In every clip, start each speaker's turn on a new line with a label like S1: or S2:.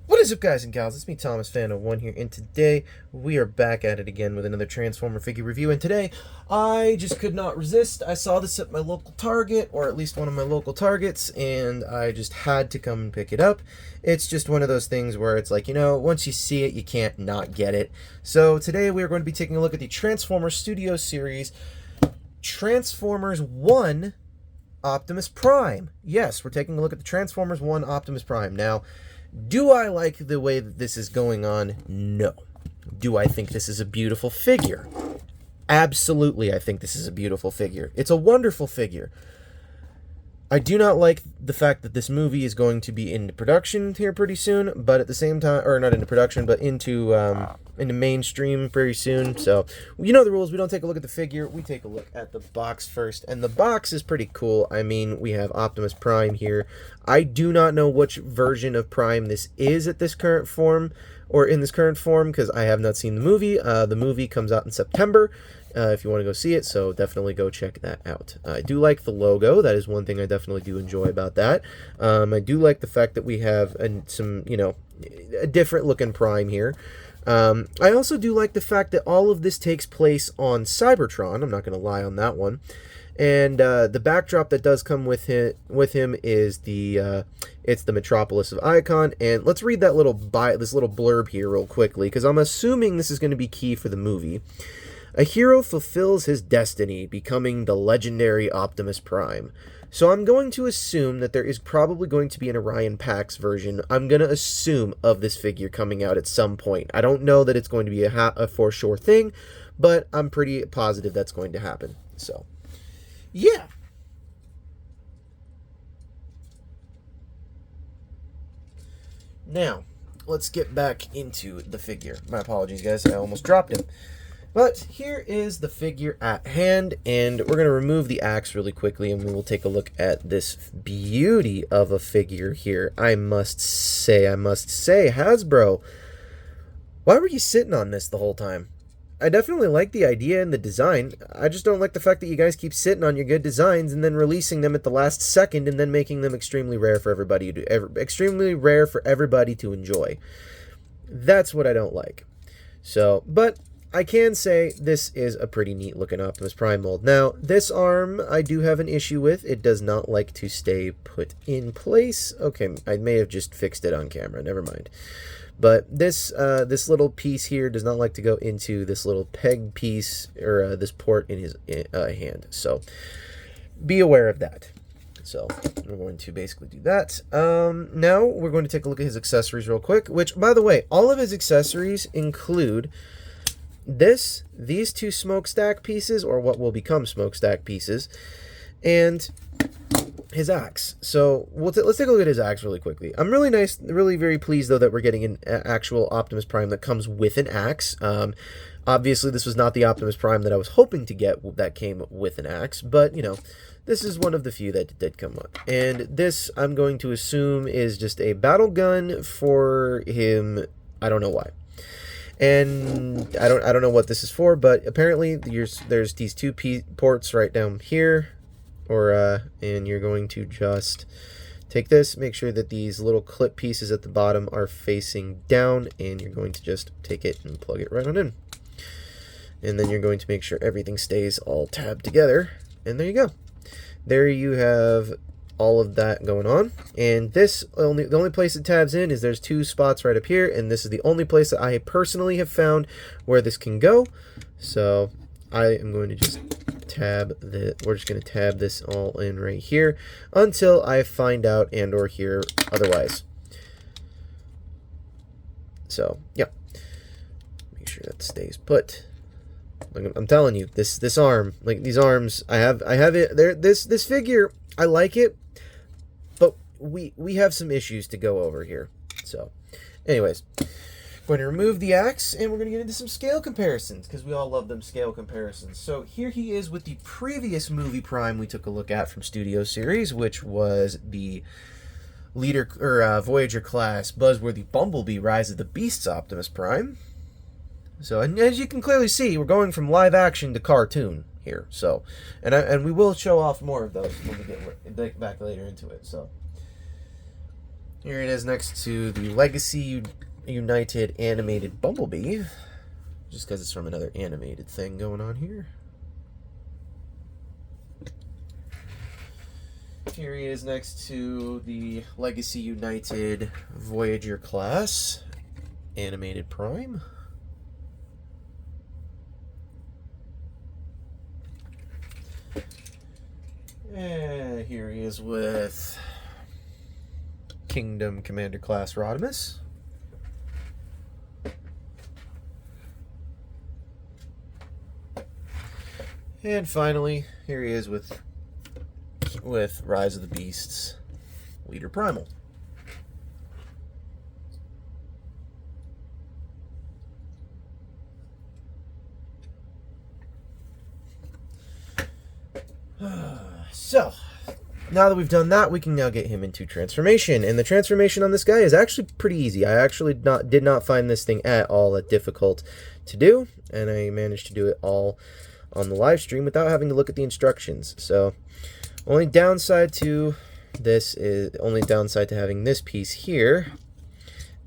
S1: What is up, guys and gals? It's me, Thomas, Fan01 here, and today we are back at it again with another Transformer figure review. And today, I just could not resist. I saw this at my local Target, or at least one of my local Targets, and I just had to come and pick it up. It's just one of those things where it's like, you know, once you see it, you can't not get it. So today we are going to be taking a look at the Transformers Studio Series, Transformers 1 Optimus Prime. Yes, we're taking a look at the Transformers 1 Optimus Prime. Now, do I like the way that this is going on? No. Do I think this is a beautiful figure? Absolutely, I think this is a beautiful figure. It's a wonderful figure. I do not like the fact that this movie is going to be into production here pretty soon, but at the same time, or not into production, but into mainstream very soon. So, you know the rules. We don't take a look at the figure. We take a look at the box first, and the box is pretty cool. I mean, we have Optimus Prime here. I do not know which version of Prime this is at this current form, or in this current form, because I have not seen the movie. The movie comes out in September. If you want to go see it, so definitely go check that out. I do like the logo. That is one thing I definitely do enjoy about that. I do like the fact that we have some, you know, a different looking Prime here. I also do like the fact that all of this takes place on Cybertron. I'm not going to lie on that one. And the backdrop that does come with him is it's the Metropolis of Icon. And let's read that this little blurb here real quickly, because I'm assuming this is going to be key for the movie. A hero fulfills his destiny, becoming the legendary Optimus Prime. So I'm going to assume that there is probably going to be an Orion Pax version, I'm going to assume, of this figure coming out at some point. I don't know that it's going to be a for sure thing, but I'm pretty positive that's going to happen. So, yeah. Now, let's get back into the figure. My apologies, guys. I almost dropped him. But here is the figure at hand, and we're going to remove the axe really quickly, and we will take a look at this beauty of a figure here. I must say, Hasbro, why were you sitting on this the whole time? I definitely like the idea and the design. I just don't like the fact that you guys keep sitting on your good designs and then releasing them at the last second and then making them extremely rare for everybody to enjoy. That's what I don't like. So, but I can say this is a pretty neat looking Optimus Prime mold. Now, this arm I do have an issue with. It does not like to stay put in place. Okay, I may have just fixed it on camera. Never mind. But this little piece here does not like to go into this little peg piece, or this port in his hand. So, be aware of that. So, we're going to basically do that. Now, we're going to take a look at his accessories real quick. Which, by the way, all of his accessories include these two smokestack pieces, or what will become smokestack pieces, and his axe. So let's take a look at his axe really quickly. I'm really very pleased though that we're getting an actual Optimus Prime that comes with an axe. Obviously this was not the Optimus Prime that I was hoping to get that came with an axe, but you know, this is one of the few that did come up. And this, I'm going to assume, is just a battle gun for him. I don't know why. And I don't know what this is for, but apparently there's these two ports right down here, and you're going to just take this, make sure that these little clip pieces at the bottom are facing down, and you're going to just take it and plug it right on in. And then you're going to make sure everything stays all tabbed together, and there you go. There you have all of that going on. And the only place it tabs in is there's two spots right up here, and this is the only place that I personally have found where this can go. So I am going to just we're just going to tab this all in right here until I find out and or hear otherwise. So yeah, make sure that stays put. I'm telling you, this arm, like these arms, I have it there. This figure, I like it, but we have some issues to go over here. So, anyways, we're going to remove the axe, and we're going to get into some scale comparisons, because we all love them scale comparisons. So here he is with the previous movie Prime we took a look at from Studio Series, which was the Voyager class Buzzworthy Bumblebee Rise of the Beasts Optimus Prime. So, and as you can clearly see, we're going from live action to cartoon here. So, and we will show off more of those when we get back later into it. So, Here it is next to the Legacy United animated Bumblebee, just because it's from another animated thing going on here. Here he is next to the Legacy United Voyager class animated Prime. And here he is with Kingdom Commander class Optimus. And finally, here he is with Rise of the Beasts Leader Primal. So, now that we've done that, we can now get him into transformation. And the transformation on this guy is actually pretty easy. I actually did not find this thing at all that difficult to do, and I managed to do it all on the live stream without having to look at the instructions. So, only downside to having this piece here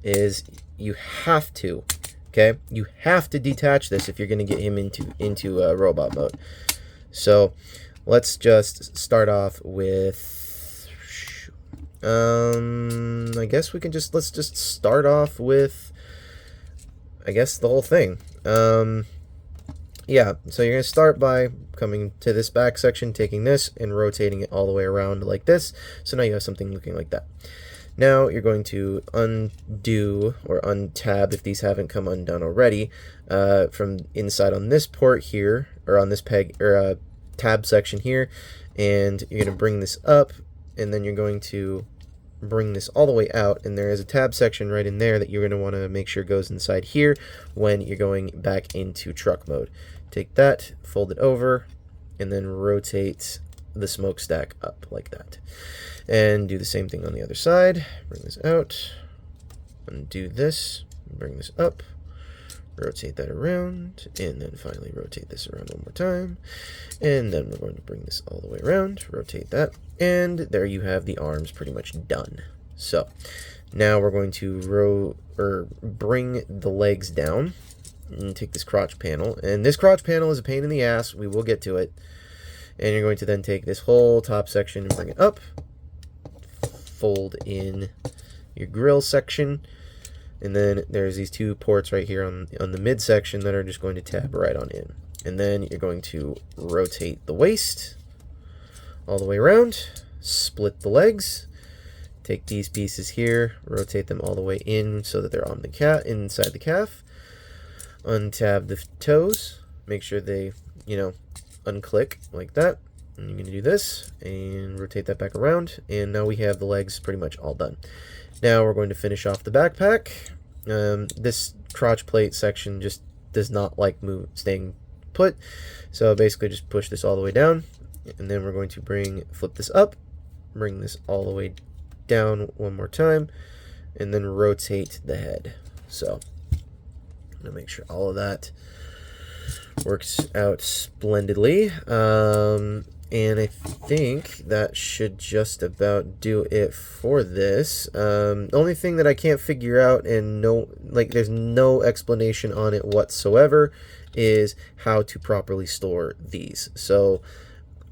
S1: is you have to, okay? You have to detach this if you're going to get him into robot mode. So, let's just start off with, I guess we can let's just start off with, I guess, the whole thing. Yeah, so you're going to start by coming to this back section, taking this, and rotating it all the way around like this. So now you have something looking like that. Now you're going to undo or untab, if these haven't come undone already, from inside on this port here, or on this peg, or tab section here, and you're going to bring this up, and then you're going to bring this all the way out, and there is a tab section right in there that you're going to want to make sure goes inside here when you're going back into truck mode. Take that, fold it over, and then rotate the smokestack up like that. And do the same thing on the other side. Bring this out, undo this, bring this up, rotate that around, and then finally rotate this around one more time. And then we're going to bring this all the way around, rotate that, and there you have the arms pretty much done. So now we're going to bring the legs down and take this crotch panel. And this crotch panel is a pain in the ass. We will get to it. And you're going to then take this whole top section and bring it up, fold in your grill section, and then there's these two ports right here on the midsection that are just going to tab right on in. And then you're going to rotate the waist all the way around, split the legs, take these pieces here, rotate them all the way in so that they're on the inside the calf, untab the toes, make sure they, unclick like that. And you're going to do this and rotate that back around, and now we have the legs pretty much all done. Now we're going to finish off the backpack. This crotch plate section just does not like staying put, so basically just push this all the way down, and then we're going to flip this up, bring this all the way down one more time, and then rotate the head. So I'm going to make sure all of that works out splendidly. And I think that should just about do it for this. The only thing that I can't figure out, and there's no explanation on it whatsoever, is how to properly store these. So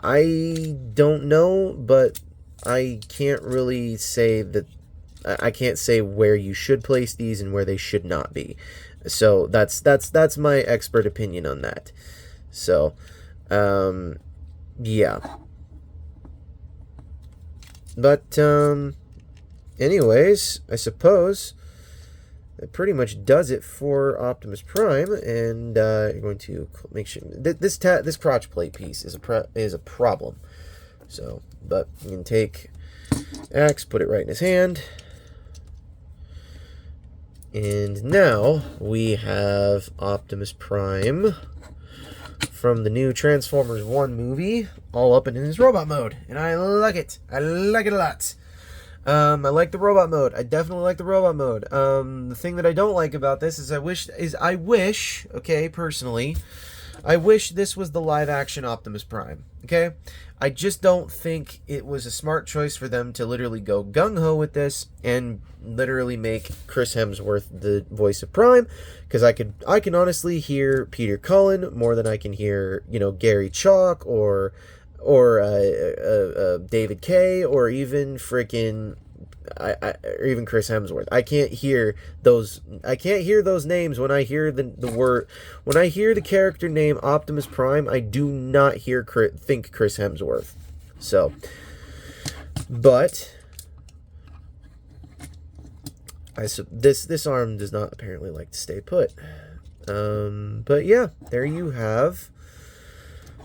S1: I don't know, but I can't really say that. I can't say where you should place these and where they should not be. So that's my expert opinion on that. So, yeah. But, anyways, I suppose that pretty much does it for Optimus Prime, and you're going to make sure this crotch plate piece is a problem. So, but you can take axe, put it right in his hand, and now we have Optimus Prime from the new Transformers 1 movie, all up and in his robot mode, and I like it. I like it a lot. I like the robot mode. I definitely like the robot mode. The thing that I don't like about this is I wish, okay, personally, I wish this was the live-action Optimus Prime, okay? I just don't think it was a smart choice for them to literally go gung-ho with this and literally make Chris Hemsworth the voice of Prime, because I can honestly hear Peter Cullen more than I can hear, you know, Gary Chalk or David Kay, or even freaking or even Chris Hemsworth. I can't hear those names when I hear the word, when I hear the character name Optimus Prime. I do not think Chris Hemsworth. So, but this arm does not apparently like to stay put. But yeah, there you have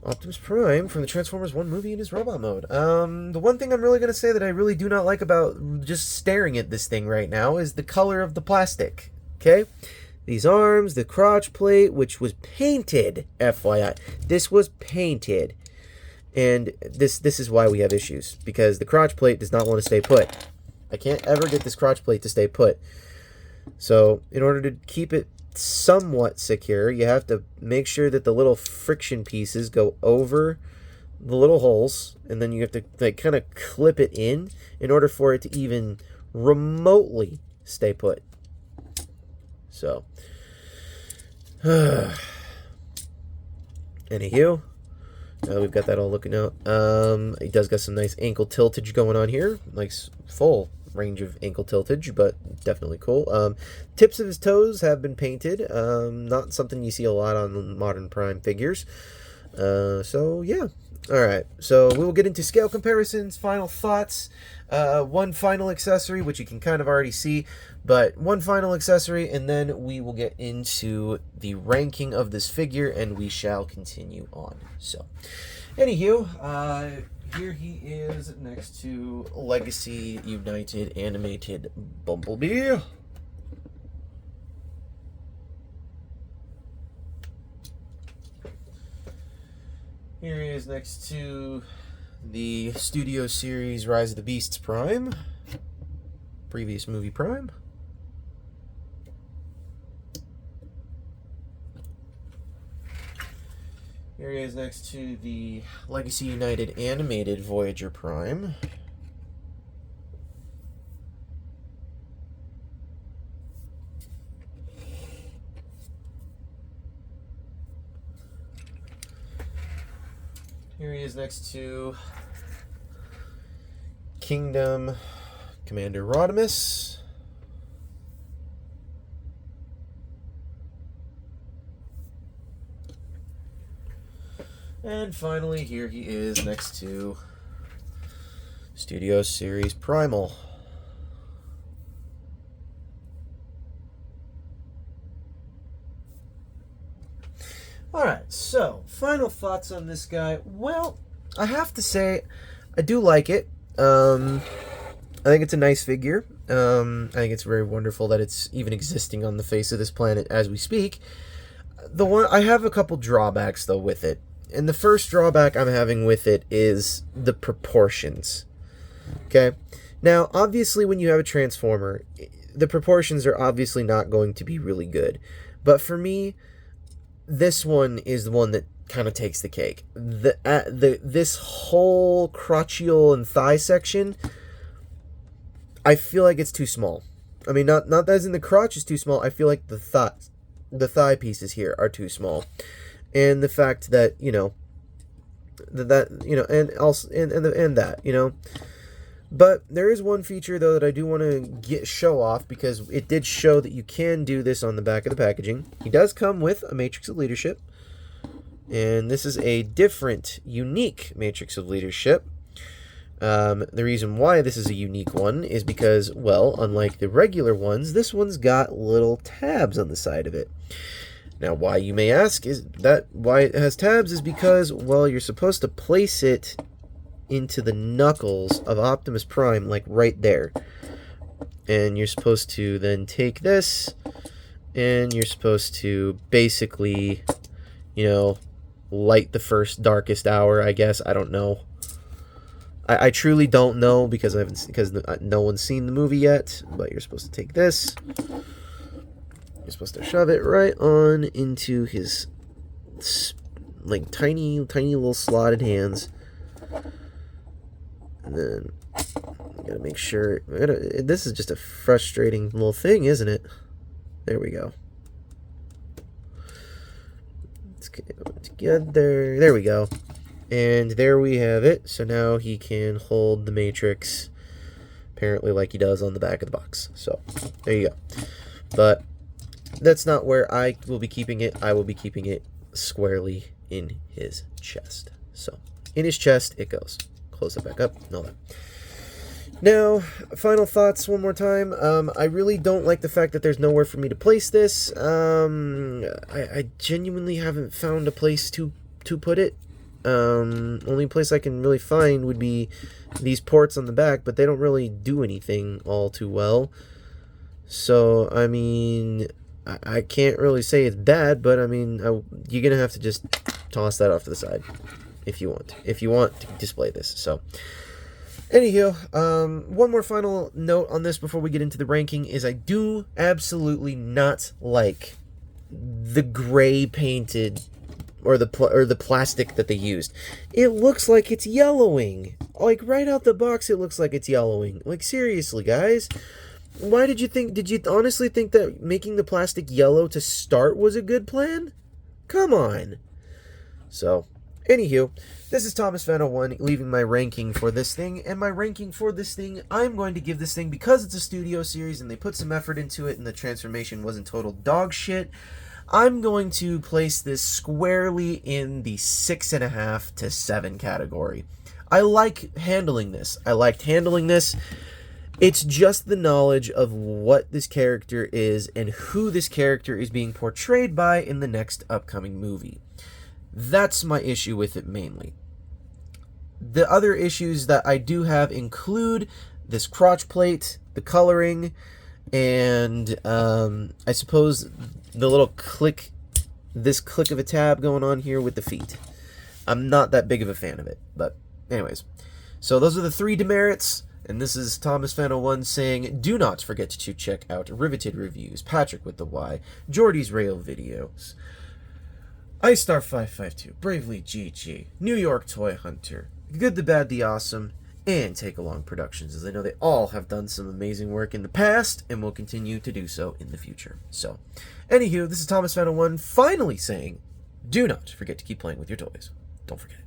S1: Optimus Prime from the Transformers 1 movie in his robot mode. The one thing I'm really going to say that I really do not like about just staring at this thing right now is the color of the plastic. Okay? These arms, the crotch plate, which was painted, FYI. This was painted. And this is why we have issues. Because the crotch plate does not want to stay put. I can't ever get this crotch plate to stay put. So, in order to keep it somewhat secure, you have to make sure that the little friction pieces go over the little holes, and then you have to like kind of clip it in order for it to even remotely stay put. So anywho, we've got that all looking out. It does got some nice ankle tiltage going on here, like full range of ankle tiltage, but definitely cool. Tips of his toes have been painted. Not something you see a lot on modern Prime figures. So yeah. Alright, so we will get into scale comparisons, final thoughts, one final accessory, which you can kind of already see, but one final accessory, and then we will get into the ranking of this figure, and we shall continue on. So, anywho, here he is next to Legacy United animated Bumblebee. Here he is next to the Studio Series Rise of the Beasts Prime. Previous movie Prime. Here he is next to the Legacy United animated Voyager Prime. Here he is next to Kingdom Commander Rodimus. And finally, here he is next to Studio Series Primal. Alright, so, final thoughts on this guy. Well, I have to say, I do like it. I think it's a nice figure. I think it's very wonderful that it's even existing on the face of this planet as we speak. I have a couple drawbacks, though, with it. And the first drawback I'm having with it is the proportions. Okay? Now, obviously, when you have a Transformer, the proportions are obviously not going to be really good. But for me, this one is the one that kind of takes the cake. This whole crotchal and thigh section, I feel like it's too small. I mean, not as in the crotch is too small. I feel like the thigh pieces here are too small. And the fact that, you know, and also and that, you know. But there is one feature, though, that I do want to show off, because it did show that you can do this on the back of the packaging. He does come with a Matrix of Leadership, and this is a different, unique Matrix of Leadership. The reason why this is a unique one is because, well, unlike the regular ones, this one's got little tabs on the side of it. Now, why, you may ask, why it has tabs is because, well, you're supposed to place it into the knuckles of Optimus Prime, like right there. And you're supposed to then take this, and you're supposed to basically, you know, light the first darkest hour, I guess. I don't know. I truly don't know, because no one's seen the movie yet. But you're supposed to take this. You're supposed to shove it right on into his like tiny little slotted hands. And then I gotta make sure. This is just a frustrating little thing, isn't it? There we go. Let's get it together. There we go. And there we have it. So now he can hold the Matrix, apparently like he does on the back of the box. So there you go. But that's not where I will be keeping it. I will be keeping it squarely in his chest. So in his chest it goes. Close it back up and all that. Now, final thoughts one more time. I really don't like the fact that there's nowhere for me to place this. I genuinely haven't found a place to put it. Only place I can really find would be these ports on the back, but they don't really do anything all too well. So, I mean, I can't really say it's bad, but I mean, you're gonna have to just toss that off to the side if you want to display this. So, anywho, one more final note on this before we get into the ranking is I do absolutely not like the gray painted or the plastic that they used. It looks like it's yellowing. Like right out the box it looks like it's yellowing. Like seriously, guys. Why did you honestly think that making the plastic yellow to start was a good plan? Come on. So, anywho, this is Thomas Fan 01 leaving my ranking for this thing, and my ranking for this thing, I'm going to give this thing, because it's a studio series and they put some effort into it and the transformation wasn't total dog shit, I'm going to place this squarely in the 6.5 to 7 category. I like handling this. I liked handling this. It's just the knowledge of what this character is and who this character is being portrayed by in the next upcoming movie. That's my issue with it mainly. The other issues that I do have include this crotch plate, the coloring, and I suppose the little click of a tab going on here with the feet. I'm not that big of a fan of it, but anyways. So those are the 3 demerits, and this is Thomas Fan 01 saying, do not forget to check out Riveted Reviews, Patrick with the Y, Jordy's Rail Videos, iStar552, Bravely GG, New York Toy Hunter, Good the Bad the Awesome, and Take Along Productions, as I know they all have done some amazing work in the past and will continue to do so in the future. So, anywho, this is Thomas Fan 01 finally saying, do not forget to keep playing with your toys. Don't forget it.